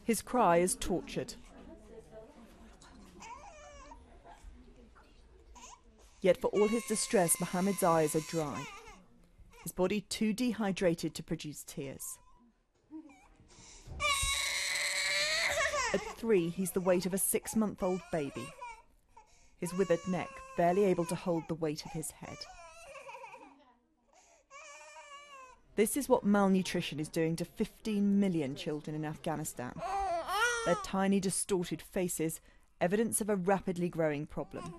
His cry is tortured. Yet for all his distress, Mohammed's eyes are dry. His body too dehydrated to produce tears. At 3, he's the weight of a 6-month-old baby. His withered neck barely able to hold the weight of his head. This is what malnutrition is doing to 15 million children in Afghanistan. Their tiny, distorted faces, evidence of a rapidly growing problem.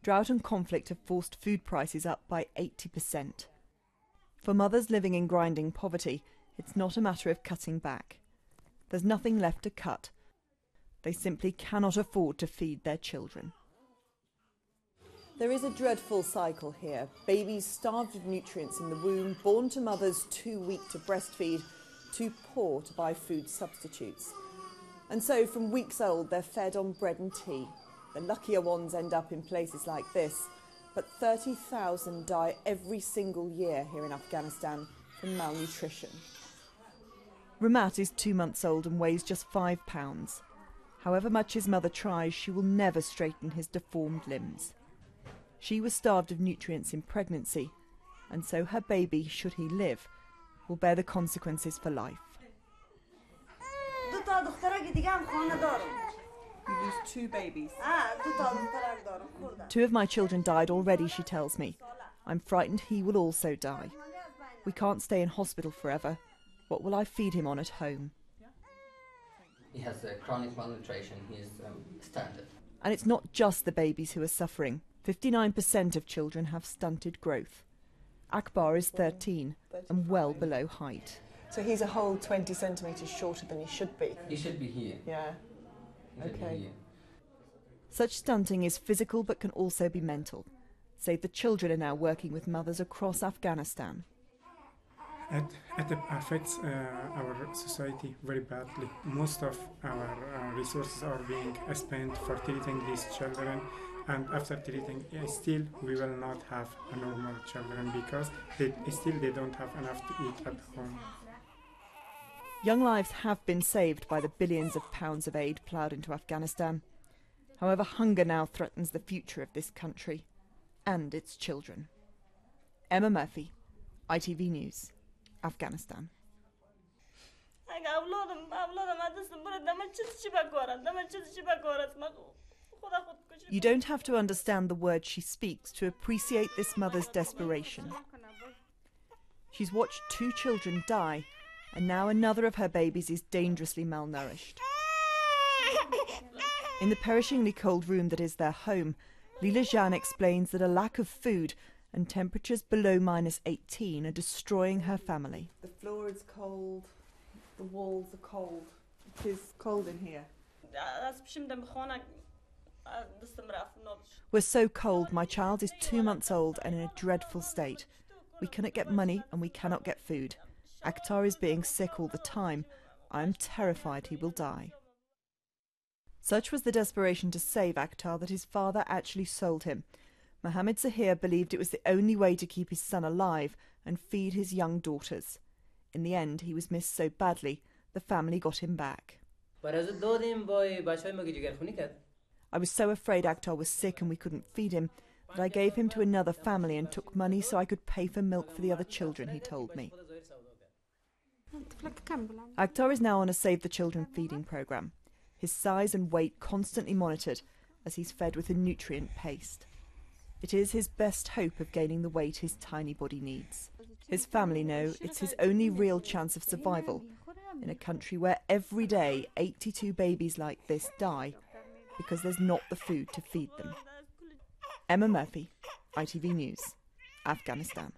Drought and conflict have forced food prices up by 80%. For mothers living in grinding poverty, it's not a matter of cutting back. There's nothing left to cut. They simply cannot afford to feed their children. There is a dreadful cycle here. Babies starved of nutrients in the womb, born to mothers too weak to breastfeed, too poor to buy food substitutes. And so from weeks old, they're fed on bread and tea. The luckier ones end up in places like this, but 30,000 die every single year here in Afghanistan from malnutrition. Ramat is 2 months old and weighs just 5 pounds. However much his mother tries, she will never straighten his deformed limbs. She was starved of nutrients in pregnancy, and so her baby, should he live, will bear the consequences for life. You lose 2 babies. 2 of my children died already, she tells me. I'm frightened he will also die. We can't stay in hospital forever. What will I feed him on at home? He has chronic malnutrition. He is stunted. And it's not just the babies who are suffering. 59% of children have stunted growth. Akbar is 13 and well below height. So he's a whole 20 centimetres shorter than he should be. He should be here. Yeah. Okay. Such stunting is physical but can also be mental. Save the children are now working with mothers across Afghanistan. It affects our society very badly. Most of our resources are being spent for treating these children, and after treating, still we will not have a normal children because they don't have enough to eat at home. Young lives have been saved by the billions of pounds of aid ploughed into Afghanistan. However, hunger now threatens the future of this country and its children. Emma Murphy, ITV News, Afghanistan. You don't have to understand the words she speaks to appreciate this mother's desperation. She's watched 2 children die, and now another of her babies is dangerously malnourished. In the perishingly cold room that is their home, Leela Jan explains that a lack of food and temperatures below -18 are destroying her family. The floor is cold, the walls are cold. It is cold in here. We're so cold, my child is 2 months old and in a dreadful state. We cannot get money and we cannot get food. Akhtar is being sick all the time. I'm terrified he will die. Such was the desperation to save Akhtar that his father actually sold him. Mohammed Zahir believed it was the only way to keep his son alive and feed his young daughters. In the end, he was missed so badly, the family got him back. I was so afraid Akhtar was sick and we couldn't feed him that I gave him to another family and took money so I could pay for milk for the other children, he told me. Akhtar is now on a Save the Children feeding programme. His size and weight constantly monitored as he's fed with a nutrient paste. It is his best hope of gaining the weight his tiny body needs. His family know it's his only real chance of survival in a country where every day 82 babies like this die because there's not the food to feed them. Emma Murphy, ITV News, Afghanistan.